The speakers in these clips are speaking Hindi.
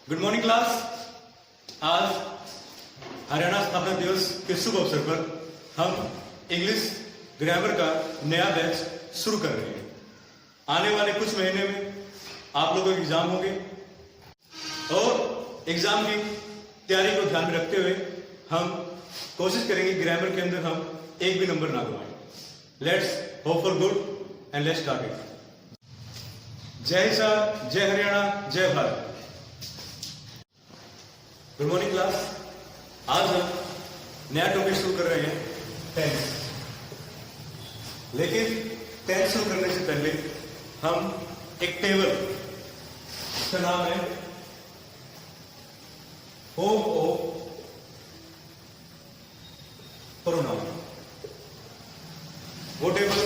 Good morning class. आज हरियाणा स्थापना दिवस के शुभ अवसर पर हम इंग्लिश ग्रामर का नया बैच शुरू कर रहे हैं। आने वाले कुछ महीने में आप लोगों के एग्जाम होंगे और एग्जाम की तैयारी को ध्यान में रखते हुए हम कोशिश करेंगे ग्रामर के अंदर हम एक भी नंबर ना गवाएं। Let's hope for good and let's start it. जय हिंद, जय हरियाणा, जय भारत। Good morning class. आज हम नया टॉपिक शुरू कर रहे हैं टेंस। लेकिन टेंस शुरू करने से पहले हम एक टेबल, इसका नाम है फॉर्म ऑफ प्रोनाउन। वो टेबल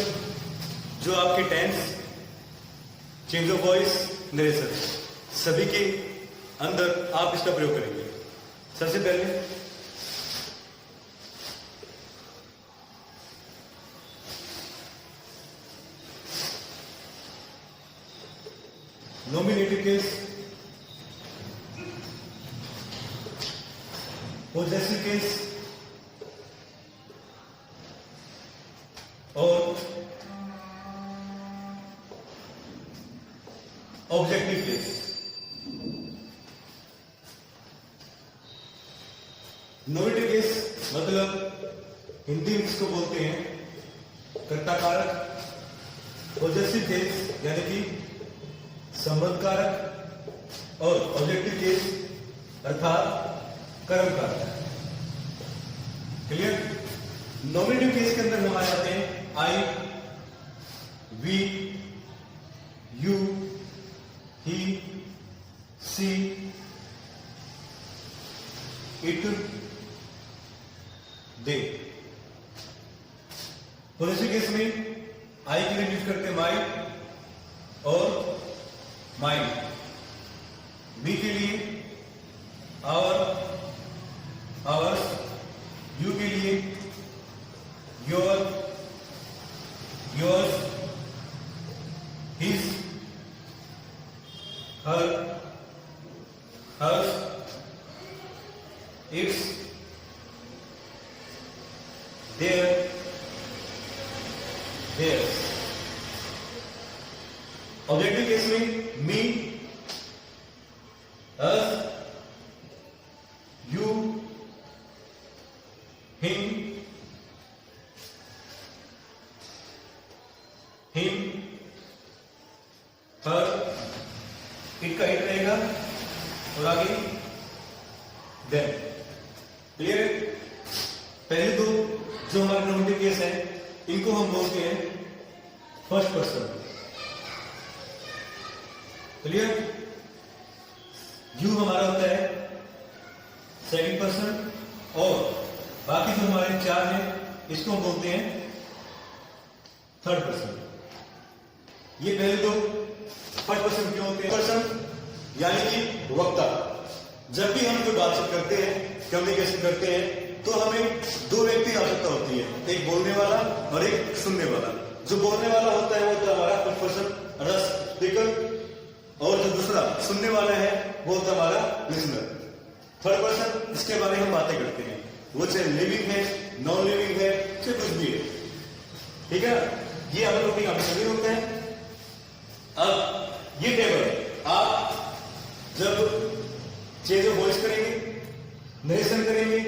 जो आपके tense, change of voice, narration सभी के अंदर आप इसका प्रयोग करेंगे। सबसे पहले नॉमिनेटिव केस, पोजेसिव केस और ऑब्जेक्टिव केस। नॉमिनेटिव केस मतलब हिंदी में इसको बोलते हैं कर्ता कारक। पॉजिटिव केस यानी कि संबंध कारक और ऑब्जेक्टिव केस अर्थात कर्म कारक। क्लियर? नॉमिनेटिव केस के अंदर हम आ जाते हैं I, we, you, he, she, it, they. Positive case में आई के लिए यूज करते हैं माई और माइंड। बी के लिए आवर, आवर्स। यू के लिए your, yours, his, her, hers, its, their, theirs. Objective case में me, us, you, him, him, her, it का इट रहेगा और आगे देम। क्लियर है? पहले दो जो हमारे नॉमिनेटिव केस है इनको हम बोलते हैं फर्स्ट पर्सन। क्लियर? यू हमारा होता है सेकंड पर्सन और बाकी जो हमारे चार हैं इसको हम बोलते हैं थर्ड पर्सन। ये पहले दो फर्स्ट पर्सन क्यों होते हैं? पर्सन यानी कि वक्ता। जब भी हम कोई बातचीत करते हैं, कम्युनिकेशन करते हैं, तो हमें दो व्यक्ति की आवश्यकता होती है, एक बोलने वाला और एक सुनने वाला। जो बोलने वाला होता है वो होता है हमारा फर्स्ट पर्सन रस स्पीकर, और जो दूसरा सुनने वाला है वो होता है हमारा लिसनर। थर्ड पर्सन इसके बारे में हम बातें करते हैं, वो चाहे लिविंग है, नॉन लिविंग है, चाहे कुछ भी है। ठीक है? ये हम लोग के सभी होते हैं। अब ये टेबल आप जब चेंज ऑफ वॉइस करेंगे, नरेशन करेंगे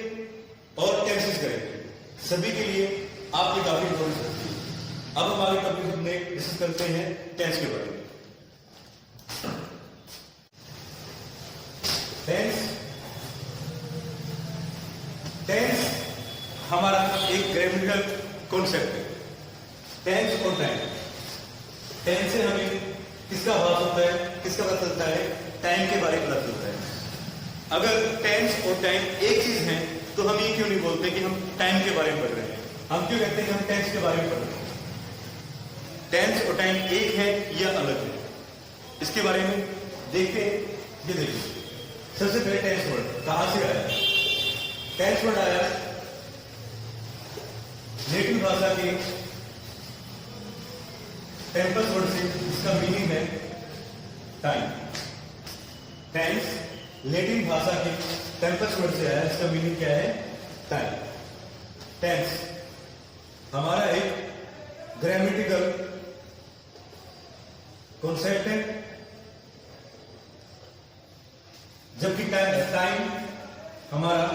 और टेंसेस करेंगे, सभी के लिए आपकी काफी इंपॉर्टेंस होती है। अब हमारे टॉपिक में डिस्कस करते हैं टेंस के बारे में। टेंस, टेंस हमारा एक ग्रामेटिकल कॉन्सेप्ट है। टेंस और टाइम। टेंस से हमें किसका भाव होता है, किसका पता चलता है, टाइम के बारे में पता चलता है। अगर टेंस और टाइम एक चीज है तो हम ये क्यों नहीं बोलते कि हम टाइम के बारे में पढ़ रहे हैं? हम क्यों कहते हैं कि हम टेंस के बारे में पढ़ रहे हैं? टेंस और टाइम एक है या अलग है, इसके बारे में देखते हैं। ये देखिए, सबसे पहले टेंस वर्ड कहां से आया? टेंस वर्ड आया लेटिन भाषा के टेम्पस वर्ड से, इसका मीनिंग है टाइम। टेंस लैटिन भाषा के टेम्पस वर्ड से आया, इसका मीनिंग क्या है? टाइम। टेंस हमारा एक ग्रामेटिकल कॉन्सेप्ट है, जबकि टाइम हमारा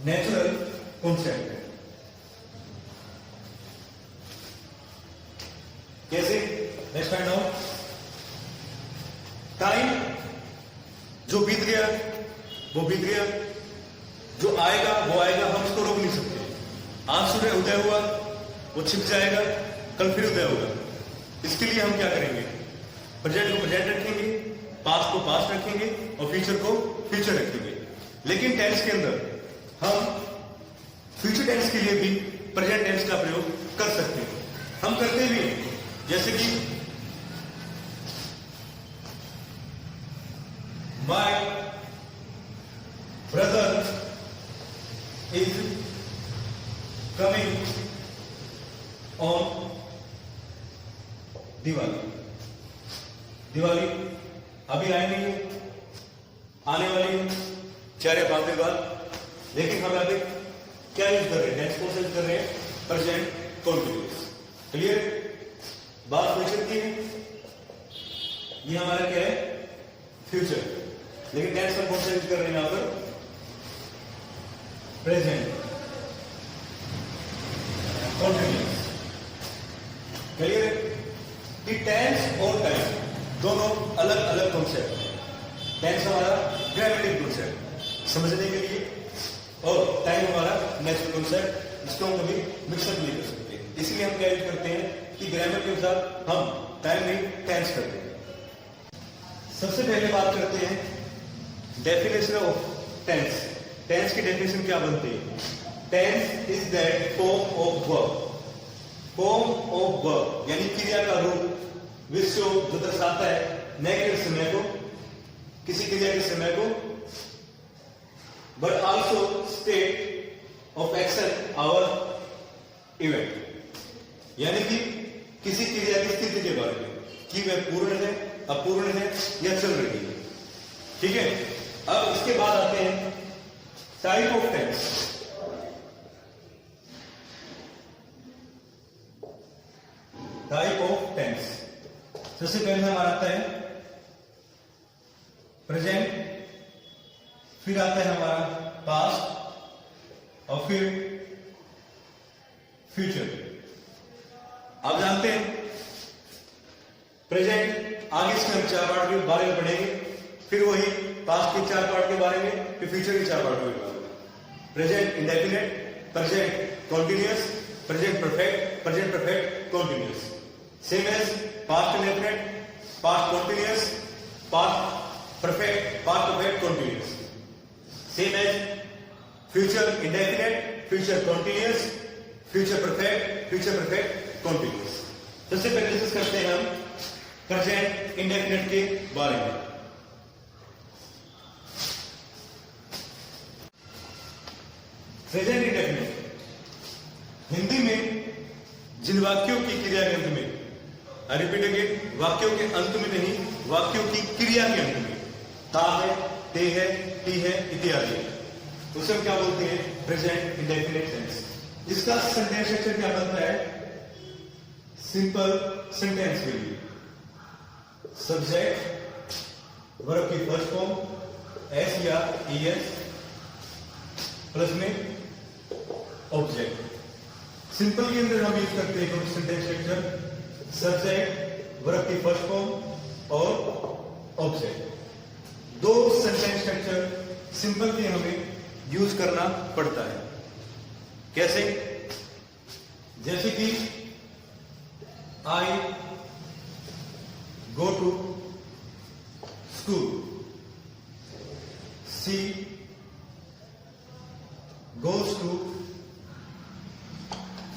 नेचुरल कॉन्सेप्ट है। कैसे? Let's find out. टाइम जो बीत गया वो बीत गया, जो आएगा वो आएगा, हम उसको रोक नहीं सकते। आज सुबह उदय हुआ, वो छिप जाएगा, कल फिर उदय होगा। इसके लिए हम क्या करेंगे? प्रेजेंट को प्रेजेंट रखेंगे, पास्ट को पास्ट रखेंगे और फ्यूचर को फ्यूचर रखेंगे। लेकिन टेंस के अंदर हम फ्यूचर टेंस के लिए भी प्रेजेंट टेंस का प्रयोग कर सकते हैं। हम करते भी हैं, जैसे कि my brother is coming on Diwali. Diwali अभी आई नहीं है, आने वाली है 4 या 5 दिन बाद। लेकिन हम यहाँ पे क्या यूज कर रहे हैं? टेंस कौन सा यूज कर रहे हैं? Present continuous. क्लियर? बात फ्यूचर की है, ये हमारा क्या है? फ्यूचर। लेकिन टेंस का कौन सा यूज कर रहे हैं यहां पर? Present continuous. क्लियर है कि टेंस और टाइम दोनों अलग अलग कॉन्सेप्ट है। टेंस हमारा ग्रामेटिकल कॉन्सेप्ट समझने के लिए, और टाइम हमारा नेचुरल कॉन्सेप्ट, जिसको हम कभी मिक्सअप नहीं कर सकते। इसलिए हम क्या यूज करते हैं कि ग्रामर के अनुसार हम टाइम में टेंस करते हैं। सबसे पहले बात करते हैं डेफिनेशन ऑफ टेंस। टेंस की डेफिनेशन क्या बनती है? Tense is that form of verb. Form of verb यानी क्रिया का रूप, विषय जो दर्शाता है नेगेटिव समय को, किसी क्रिया के समय को, but also state of action और इवेंट, यानी कि किसी क्रिया की स्थिति के बारे में कि वह पूर्ण है, अपूर्ण है या चल रही है। ठीक है? अब इसके बाद आते हैं type of tense. Type of tense सबसे पहले हमारा आता है प्रेजेंट, फिर आता है हमारा पास्ट और फिर फ्यूचर। आप जानते हैं प्रेजेंट आगे इसके हम 4 पार्ट के बारे में पढ़ेंगे, फिर वही पास्ट के 4 पार्ट के बारे में, फिर फ्यूचर के 4 पार्ट के बारे में। Present indefinite, present continuous, present perfect, present perfect continuous. Same as past indefinite, past continuous, past perfect, past perfect continuous. Same as future indefinite, future continuous, future perfect, future perfect continuous. सबसे पहले डिस्कस करते हैं हम प्रेजेंट इंडेफिनिट के बारे में। प्रेजेंट इंडेफिनिट हिंदी में जिन वाक्यों की क्रिया के अंत में, आई रिपीट अगेन, वाक्यों के अंत में नहीं, वाक्यों की क्रिया के अंत में ता है, ते है, टी है इत्यादि, उसे हम क्या बोलते हैं? Present indefinite tense. इसका सेंटेंस स्ट्रक्चर क्या बनता है? सिंपल सेंटेंस के लिए सब्जेक्ट, वर्ब की फर्स्ट फॉर्म एस या ईएस, प्लस में ऑब्जेक्ट। सिंपल के अंदर हम यूज करते हैं सेंटेंस स्ट्रक्चर सब्जेक्ट, वर्ब की फर्स्ट फॉर्म और ऑब्जेक्ट। 2 सेंटेंस स्ट्रक्चर सिंपल के हमें यूज करना पड़ता है। कैसे? जैसे कि I go to school, she goes to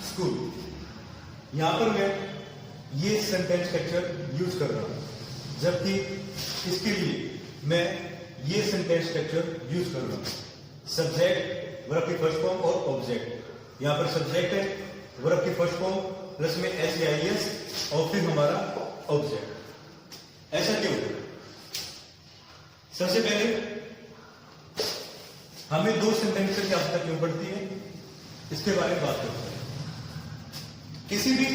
school. यहां पर मैं ये सेंटेंस स्ट्रक्चर यूज कर रहा हूं, जबकि इसके लिए मैं ये सेंटेंस स्ट्रक्चर यूज कर रहा हूं। सब्जेक्ट, वर्ब की फर्स्ट फॉर्म और ऑब्जेक्ट। यहां पर सब्जेक्ट है, वर्ब की फर्स्ट फॉर्म प्लस में एस या एस और फिर हमारा ऑब्जेक्ट। ऐसा क्यों? सबसे पहले हमें दो सेंटेंस की आवश्यकता क्यों पड़ती है, इसके बारे में बात करते हैं। किसी भी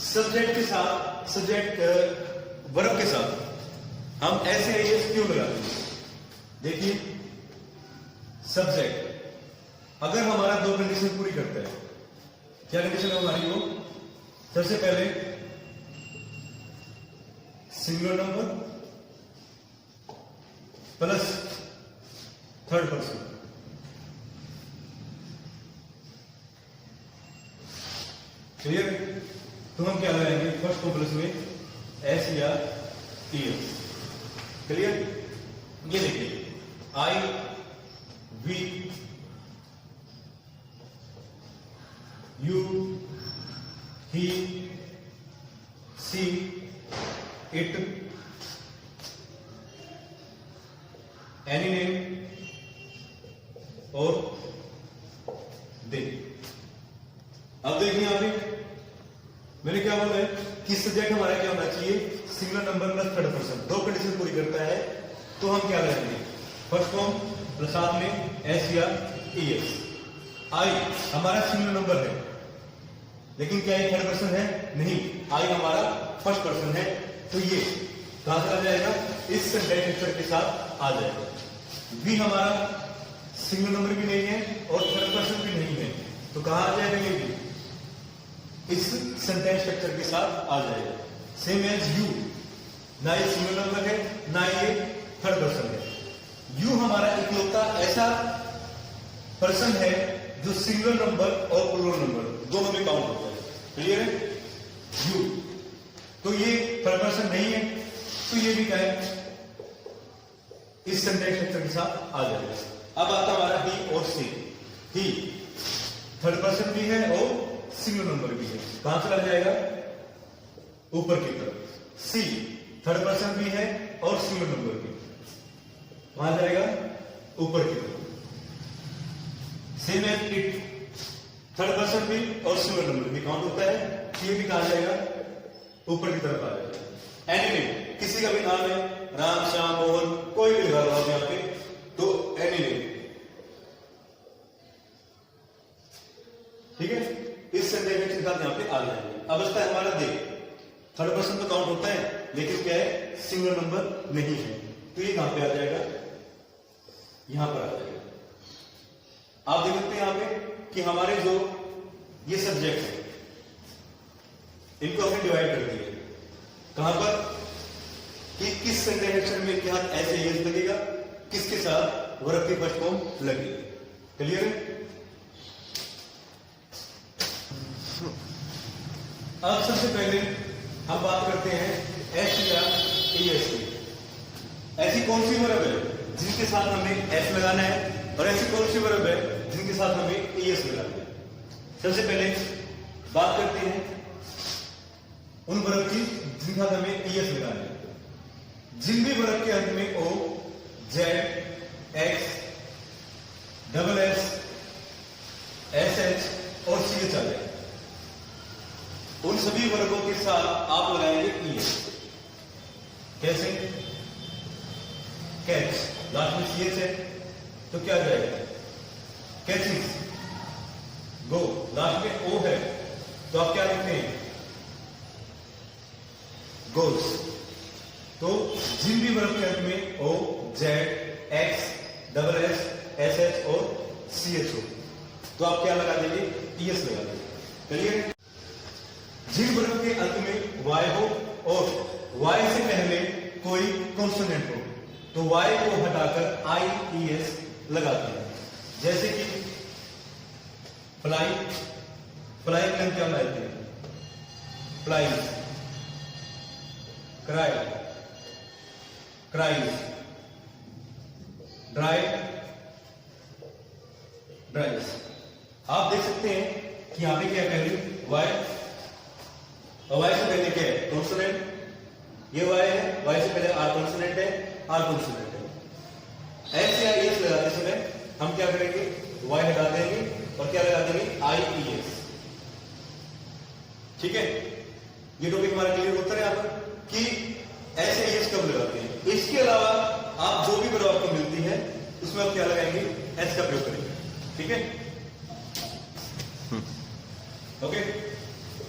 सब्जेक्ट के साथ, सब्जेक्ट वर्ब के साथ हम ऐसे एस क्यों लगाते हैं? देखिए, सब्जेक्ट अगर हमारा दो कंडीशन पूरी करता है, क्या कंडीशन है हमारी वो? सबसे पहले singular number plus third person. Clear? तो हम क्या लगाएंगे फर्स्ट कॉम्प्लेक्स में एस या टीएस। क्लियर? ये देखिए, I, we, you, he, she, it, any name और दे। अब देखिए यहां पे मैंने क्या बोला है कि सब्जेक्ट हमारा क्या होना चाहिए? Singular number plus third person. दो कंडीशन पूरी करता है तो हम क्या लगाएंगे? फर्स्ट फॉर्म प्लस साथ में एस या ईएस। आई हमारा सिंगुलर नंबर है, लेकिन क्या ये थर्ड पर्सन है? नहीं, आई हमारा फर्स्ट पर्सन है। तो ये कहां से आ जाएगा? इस सेंटेंस के साथ आ जाएगा। वी हमारा सिंगल नंबर भी नहीं है और थर्ड पर्सन भी नहीं है, तो कहां आ जाएगा? ये भी इस सेंटेंस स्ट्रक्चर के साथ आ जाएगा। सेम एज यू, ना ये सिंगल नंबर है ना ये थर्ड पर्सन है। यू हमारा इकलौता ऐसा पर्सन है जो सिंगल नंबर और प्लूरल नंबर दोनों में काउंट होता है। क्लियर है? यू, तो ये थर्ड पर्सन नहीं है, तो ये भी क्या है? इस सेंटेंस स्ट्रक्चर के साथ आ जाएगा। अब आता हमारा ही और सी। ही थर्ड पर्सन भी है और सिंगल नंबर भी है, कहां चला जाएगा? ऊपर की तरफ। सी थर्ड पर्सन भी है और सिंगल नंबर भी, कहां जाएगा? ऊपर की तरफ। Same as it, third person भी और सिंगल नंबर भी काउंट होता है, ये भी कहां जाएगा? ऊपर की तरफ आ जाएगा। एनी नेम, किसी का भी नाम है, राम, श्याम, मोहन, कोई भी लगा हुआ यहां पे, तो एनी नेम। ठीक है? इस सेंटेंस के साथ यहां पे आ जाएंगे। अब इसका हमारा दे, थर्ड पर्सन तो काउंट होता है, लेकिन क्या है? सिंगल नंबर नहीं है, तो ये कहां पे आ जाएगा? यहां पर आ जाएगा। आप देख सकते हैं यहां पे कि हमारे जो ये सब्जेक्ट है, इनको हमने डिवाइड कर दिया। कहां पर? कि किस सेंटेंस में क्या ऐसे यूज लगेगा, किसके साथ वर्ब की फर्स्ट फॉर्म लगेगी। क्लियर है? अब सबसे पहले हम बात करते हैं एस या ईएस की। ऐसी कौन सी वर्ब है जिनके साथ हमें एस लगाना है, और ऐसी कौन सी वर्ब है जिनके साथ हमें ईएस लगाना है? सबसे पहले बात करते हैं उन वर्ब की जिनके साथ हमें ईएस लगाना है। जिन भी वर्ब के अंत में O, Z, X, double S, S H और सी एच आ जाए, उन सभी वर्गों के साथ आप लगाएंगे ईएस। कैसे? कैच, लास्ट में सीएच है तो क्या आ जाएगा? कैचिंग। गो, लास्ट में ओ है तो आप क्या लिखते हैं? गोस। तो जिन भी वर्ग के अंत में O, Z, X, double S, S H और सी एच हो, तो आप क्या लगा देंगे? ईएस लगा देंगे। क्लियर? जिन वर्ग के अंत में वाई हो और वाई से पहले कोई कॉन्सोनेंट हो, तो वाई को हटाकर आई ई एस लगाते हैं। जैसे कि फ्लाई, फ्लाई का क्या लगाते हैं? फ्लाइज। Cry, cries. ड्राई, ड्राइज। आप देख सकते हैं कि यहां पे क्या पहले वाई, और वाई से पहले क्या है? कॉन्सोनेंट। ये वाई है, वाई से पहले आर कॉन्सोनेंट है, आर कॉन्सोनेंट है। एस या एस लगाते समय हम क्या करेंगे? वाई हटा देंगे और क्या लगा देंगे? आई ई एस। ठीक है? ये टॉपिक हमारा क्लियर होता है यहां पर कि ऐसे एस कब लगाते हैं। इसके अलावा आप जो भी वर्ब आपको मिलती है उसमें आप क्या लगाएंगे, एस का प्रयोग करेंगे। ठीक है, ओके।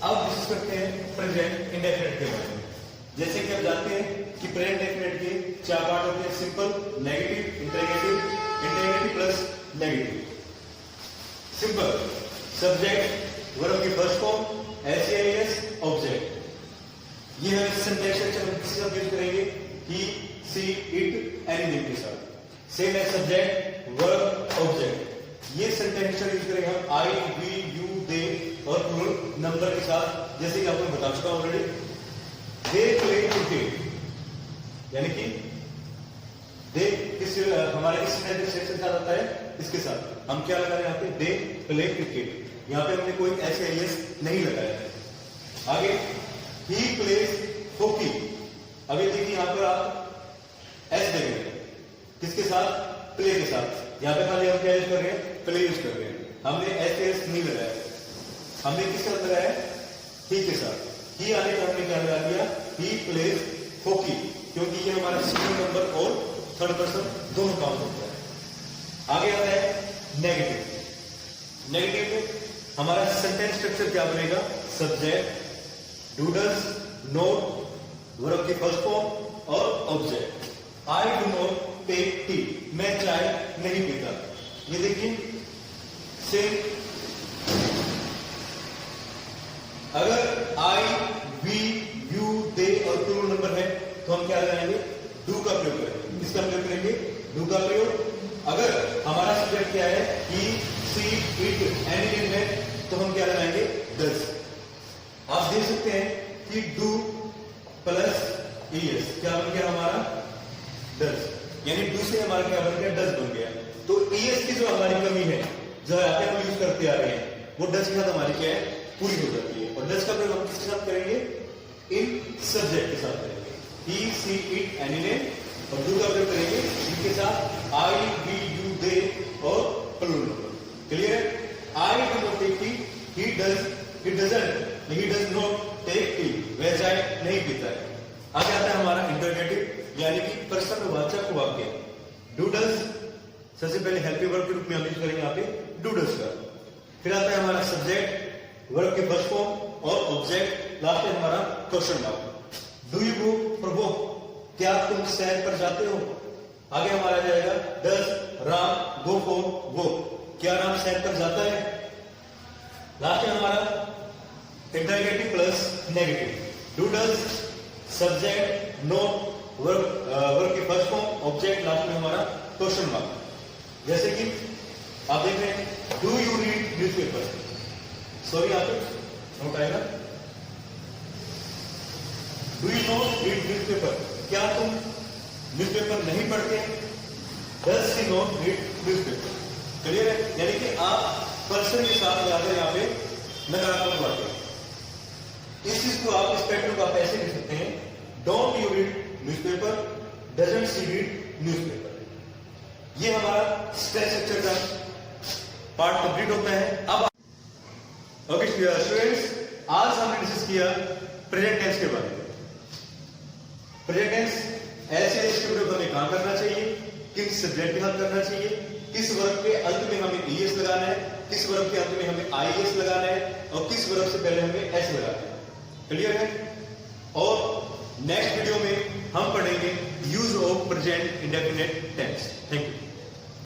अब डिस्कस करते हैं प्रेजेंट इंडेफिनिट के बारे में। जैसे कि आप जानते हैं कि प्रेजेंट इंडेफिनिट के 4 पार्ट होते हैं, simple, negative, interrogative, interrogative plus negative. Simple subject, verb की फर्स्ट फॉर्म, एस, ऑब्जेक्ट। ये है सिंटैक्स स्ट्रक्चर, हम किसके साथ यूज करेंगे, ही, सी, इट, एनीथिंग के साथ। सेम है सब्जेक्ट, वर्ब, ऑब्जेक्ट। ये सिंटैक्स स्ट्रक्चर यूज करेंगे हम आई, वी, यू, दे और प्लूरल नंबर के साथ। जैसे कि आपको बता चुका हूं ऑलरेडी, दे प्ले क्रिकेट, यानी कि दे किस हमारे इस सिंटैक्स स्ट्रक्चर के साथ आता है, इसके साथ हम क्या लगा रहे हैं यहाँ पे, दे प्ले क्रिकेट। यहाँ पे हमने कोई ऐसे एस नहीं लगाया है। आगे ही प्लेज हॉकी। अभी देखिए यहाँ पर आप एस देख रहे हैं, किसके साथ, प्ले के साथ। यहाँ पे खाली हम क्या यूज कर रहे हैं, प्ले यूज कर रहे हैं, हमने एस नहीं लगाया, हमने किसके साथ लगाया, ही के साथ। ही आने का हमने क्या लगा दिया, ही प्लेज हॉकी, क्योंकि ये हमारा सिंगल नंबर और थर्ड पर्सन दोनों काम होता है। आगे आता है नेगेटिव। नेगेटिव में हमारा सेंटेंस स्ट्रक्चर क्या बनेगा, सब्जेक्ट, डूडल्स, नोट, वर्ब की फर्स्ट फॉर्म और object. I do not take tea, मैं चाय नहीं पीता। ये देखिए सेम, अगर आई, वी, यू, दे और प्लूरल नंबर है तो हम क्या लगाएंगे, डू का प्रयोग करेंगे। किसका प्रयोग करेंगे, डू का प्रयोग। अगर हमारा सब्जेक्ट क्या है, ही, सी, इट, एनीथिंग है तो हम क्या लगाएंगे, डज। आप देख सकते हैं कि डू प्लस ईएस क्या बन गया हमारा, डज, यानी डू से हमारा क्या बन गया, डज बन गया। तो ईएस की जो हमारी कमी है, जो यहाँ पे हम यूज करते आ रहे हैं, वो डज के साथ हमारी क्या है, पूरी हो जाती है। और डज का प्रयोग हम किसके साथ करेंगे, इन सब्जेक्ट के साथ करेंगे, ही, सी, इट, एनीथिंग। और डू का प्रयोग करेंगे इनके साथ, आई, वी, यू, दे और प्लूरल नंबर। क्लियर है, I do not take tea, he does, he doesn't, he does not take tea, वह चाय नहीं पीता है। आगे आता है हमारा इंटरोगेटिव, यानी कि प्रश्नवाचक वाक्य। डूडल्स सबसे पहले हेल्पिंग वर्ब के रूप में हम यूज करेंगे यहाँ पे डूडल्स का। फिर आता है हमारा सब्जेक्ट, वर्ब के फर्स्ट फॉर्म और ऑब्जेक्ट। लास्ट है हमारा question mark. Do you go for walk, क्या तुम सैर पर जाते हो। आगे हमारा जाएगा does Ram go for walk, क्या राम सैर पर जाता है। लास्ट है हमारा interrogative plus negative. Do does subject, note, verb की फर्स्ट फॉर्म, ऑब्जेक्ट, लास्ट में हमारा क्वेश्चन मार्क। जैसे कि आप देख रहे हैं, do you read newspaper, sorry यहाँ पे नोट आएगा, do you not read newspaper, क्या तुम न्यूज़पेपर नहीं पढ़ते। Does she not read newspaper. Clear है, यानी कि आप पर्सन के साथ लगाते हैं यहाँ पे नकारात्मक वाक्य। इस चीज को आप, इस पैटर्न को आप ऐसे लिख सकते हैं, don't you read newspaper, doesn't she read newspaper. ये हमारा स्ट्रक्चर का पार्ट कंप्लीट होता है। अब ओके स्टूडेंट्स, आज हमने डिस्कस किया प्रेजेंट टेंस के बारे में। प्रेजेंट टेंस ऐसे इसके ऊपर हमें कहां करना चाहिए, किस सब्जेक्ट के साथ करना चाहिए, किस वर्ब के अंत में हमें ईएस लगाना है, किस वर्ब के अंत में हमें आईएस लगाना है और किस वर्ब से पहले हमें एस लगाना है। क्लियर है। और नेक्स्ट वीडियो में हम पढ़ेंगे use of present indefinite tense. Thank you.